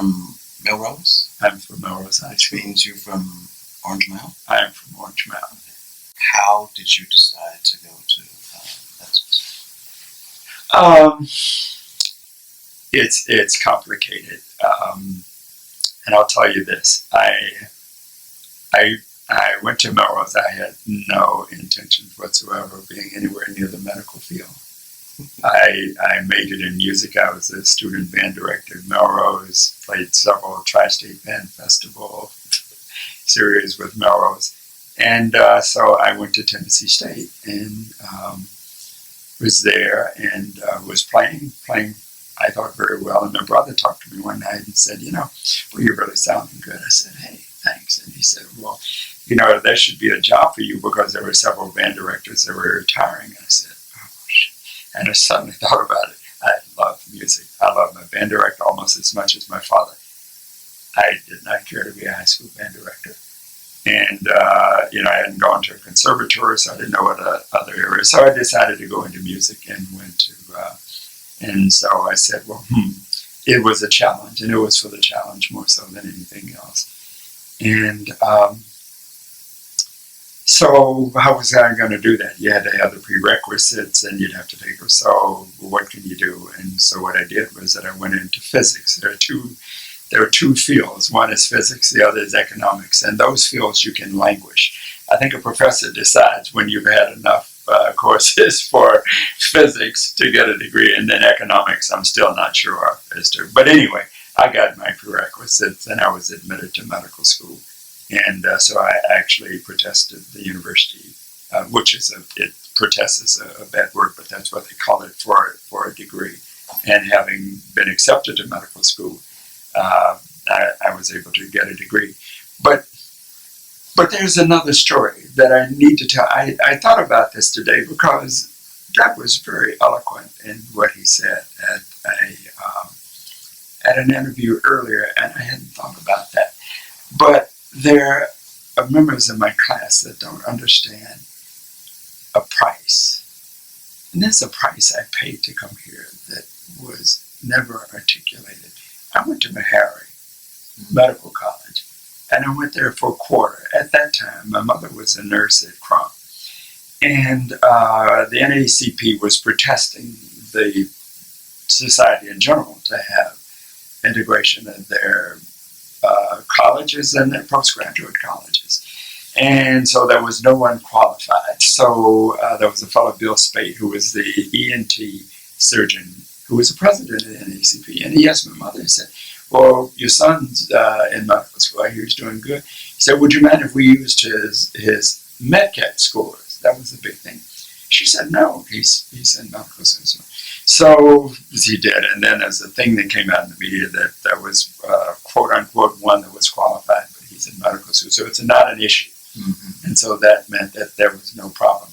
from Melrose? I'm from Melrose High School. Which means you're from Orange Mound? I am from Orange Mound. How did you decide to go to medical school? It's complicated, and I'll tell you this: I went to Melrose. I had no intentions whatsoever of being anywhere near the medical field. I majored in music. I was a student band director at Melrose, played several Tri-State Band Festival series with Melrose. And so I went to Tennessee State and was there and was playing, I thought, very well. And my brother talked to me one night and said, well, you're really sounding good. I said, hey, thanks. And he said, well, there should be a job for you because there were several band directors that were retiring. And I said, and I suddenly thought about it. I love music. I love my band director almost as much as my father. I did not care to be a high school band director. And, I hadn't gone to a conservatory, so I didn't know what other areas. So I decided to go into music and went to, and so I said, well, it was a challenge, and it was for the challenge more so than anything else. And so how was I going to do that? You had to have the prerequisites, and you'd have to take them. So what can you do? And so what I did was that I went into physics. There are two fields. One is physics, the other is economics. And those fields you can languish. I think a professor decides when you've had enough courses for physics to get a degree, and then economics I'm still not sure as to. But anyway, I got my prerequisites, and I was admitted to medical school. And so I actually protested the university, which is protest is a bad word, but that's what they call it for a degree. And having been accepted to medical school, I was able to get a degree. But there's another story that I need to tell. I thought about this today because Doug was very eloquent in what he said at an interview earlier, and I hadn't thought about that. But there are members of my class that don't understand a price. And that's a price I paid to come here that was never articulated. I went to Meharry Medical College, and I went there for a quarter. At that time, my mother was a nurse at Crump, and the NAACP was protesting the society in general to have integration of their colleges and their postgraduate colleges. And so there was no one qualified. So there was a fellow, Bill Spate, who was the ENT surgeon, who was the president of the NAACP. And he asked my mother, he said, well, your son's in medical school. I hear he's doing good. He said, would you mind if we used his MedCat scores? That was the big thing. She said, no, he's in medical school. So he did. And then there's a thing that came out in the media that there was, quote unquote, one that was qualified, but he's in medical school. So it's not an issue. Mm-hmm. And so that meant that there was no problem.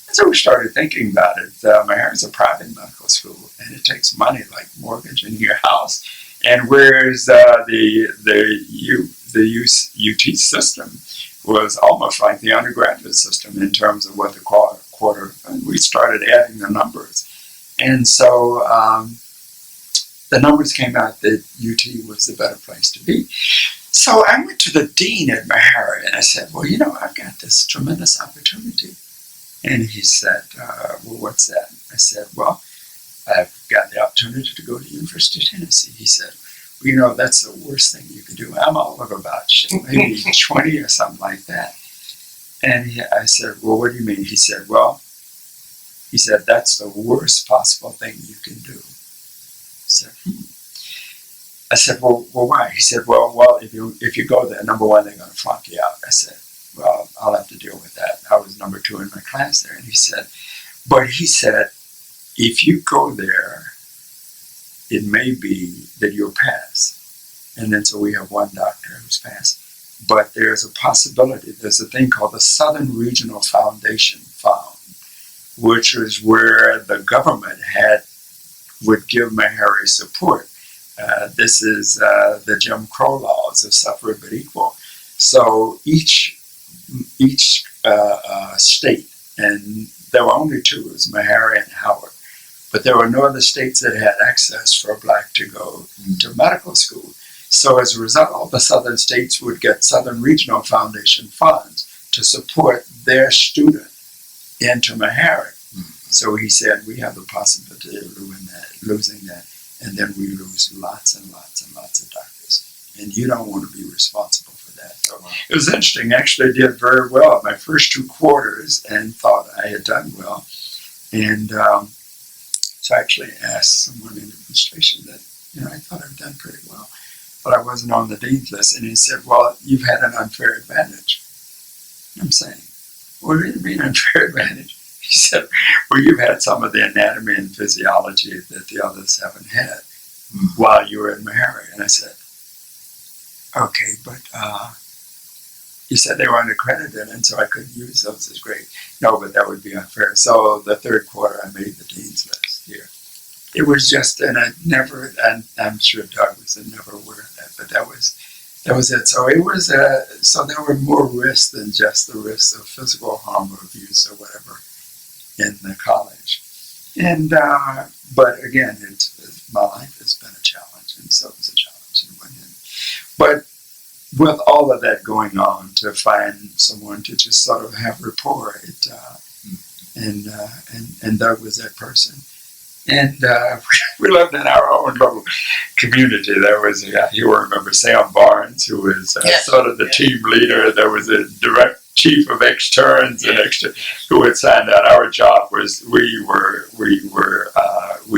And so we started thinking about it. Meharry's a private medical school, and it takes money like mortgaging your house. And whereas the UT system was almost like the undergraduate system in terms of what the quarter, and we started adding the numbers. And so the numbers came out that UT was the better place to be. So I went to the dean at Meharry and I said, well, I've got this tremendous opportunity. And he said, well, what's that? I said, well, I've got the opportunity to go to the University of Tennessee. He said, well, that's the worst thing you can do. I'm all of about maybe 20 or something like that. And I said, well, what do you mean? He said, that's the worst possible thing you can do. I said, well, why? He said, well, if you go there, number one, they're going to flunk you out. I said, well, I'll have to deal with that. I was number 2 in my class there. And he said, if you go there, it may be that you'll pass. And then so we have one doctor who's passed. But there's a possibility. There's a thing called the Southern Regional Foundation Fund, which is where the government would give Meharry support. This is the Jim Crow laws of suffer but equal. So each state, and there were only 2, it was Meharry and Howard, but there were no other states that had access for a black to go to medical school. So as a result, all the southern states would get Southern Regional Foundation funds to support their student into Meharry. So he said, we have the possibility of losing that, and then we lose lots and lots and lots of doctors. And you don't want to be responsible for that. So it was interesting. Actually, I did very well my first 2 quarters and thought I had done well. And so I actually asked someone in administration that, I thought I'd done pretty well, but I wasn't on the dean's list. And he said, well, you've had an unfair advantage. I'm saying, what do you mean unfair advantage? He said, well, you've had some of the anatomy and physiology that the others haven't had while you were in Meharry. And I said, okay, but you said they weren't accredited, and so I couldn't use those as great. No, but that would be unfair. So the 3rd quarter, I made the dean's list here. It was just, and I'm sure Doug was never aware of that, but that was it. So it was, so there were more risks than just the risks of physical harm or abuse or whatever in the college. And, but again, my life has been a challenge, and so it was a challenge in one end. But with all of that going on, to find someone to just sort of have rapport, and Doug was that person. And we lived in our own little community. There was a guy, you will remember, Sam Barnes, who was sort of the team leader. There was a direct chief of externs and who had signed out. Our job was we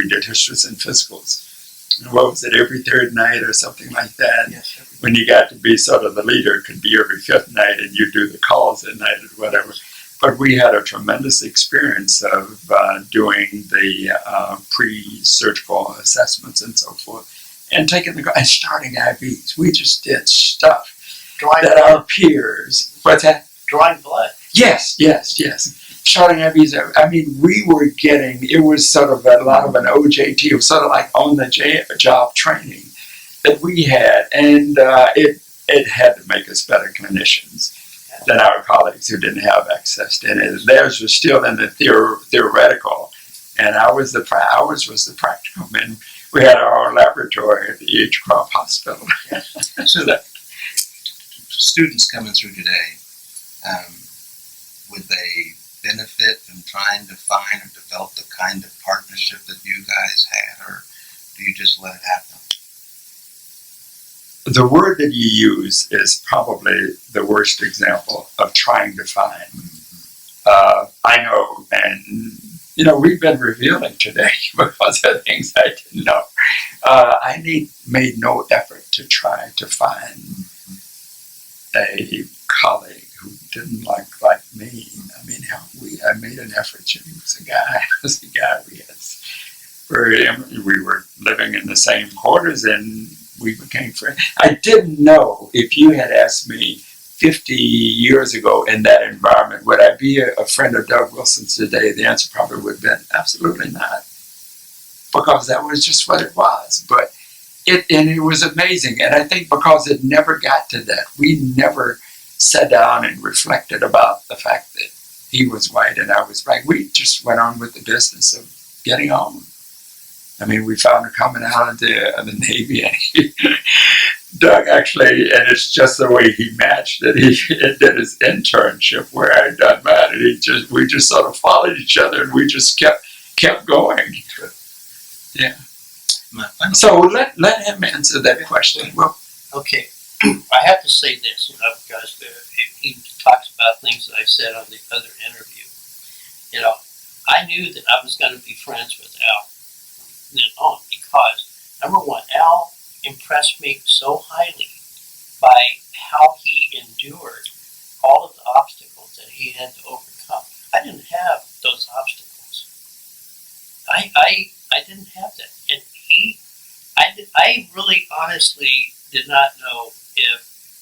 did histories and physicals. And what was it, every 3rd night or something like that? Yes, when you got to be sort of the leader, it could be every 5th night, and you do the calls at night or whatever. But we had a tremendous experience of doing the pre-surgical assessments and so forth, and and starting IVs. We just did stuff that our peers. What's that? Drawing blood. Yes. Starting IVs. I mean, we were getting. It was sort of a lot of an OJT. It was sort of like on the job training that we had, and it had to make us better clinicians than our colleagues who didn't have access to it. Theirs was still in the theoretical, and ours was the practical. I mean, we had our own laboratory at the E.H. Croft Hospital. So that students coming through today, would they benefit from trying to find or develop the kind of partnership that you guys had, or do you just let it happen? The word that you use is probably the worst example of trying to find. I know, and we've been revealing today because of things I didn't know. I made no effort to try to find a colleague who didn't like me. I mean, I made an effort. Jimmy was a guy. We were living in the same quarters, and we became friends. I didn't know, if you had asked me 50 years ago in that environment, would I be a friend of Doug Wilson's today? The answer probably would have been absolutely not, because that was just what it was. But it was amazing, and I think because it never got to that, we never sat down and reflected about the fact that he was white and I was black. We just went on with the business of getting on. I mean, we found a commonality of the Navy, and Doug actually, and it's just the way he matched it. He did his internship where I had done mine, and we just sort of followed each other, and we just kept going. Yeah. So let him answer that question. Well, okay, I have to say this, because he talks about things that I said on the other interview. I knew that I was going to be friends with Al then on, because number one, Al impressed me so highly by how he endured all of the obstacles that he had to overcome. I didn't have those obstacles. I didn't have that, and I really honestly did not know if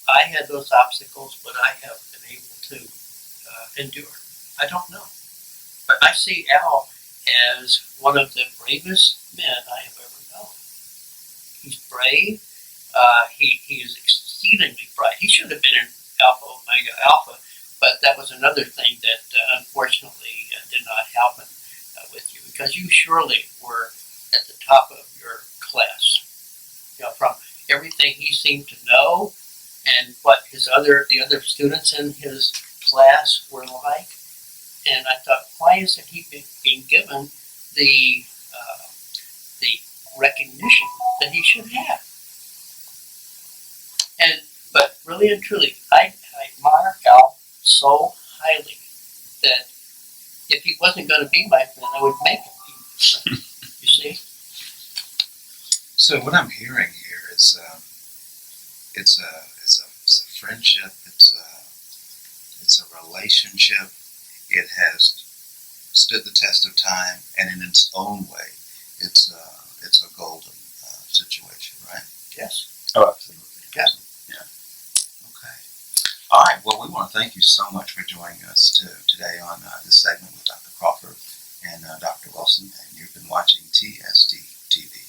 I had those obstacles, would I have been able to endure. I don't know, but I see Al as one of the bravest men I have ever known. He's brave. He is exceedingly bright. He should have been in Alpha Omega Alpha, but that was another thing that unfortunately did not happen with you, because you surely were at the top of your class. everything he seemed to know and what the other students in his class were like. And I thought, why isn't he being given the recognition that he should have? But really and truly, I admire Al so highly that if he wasn't going to be my friend, I would make him be my friend. You see? So what I'm hearing here is it's a friendship. It's a relationship. It has stood the test of time, and in its own way, it's a golden situation, right? Yes. Oh, absolutely. Yeah. Okay. All right. Well, we want to thank you so much for joining us today on this segment with Dr. Crawford and Dr. Wilson, and you've been watching TSD TV.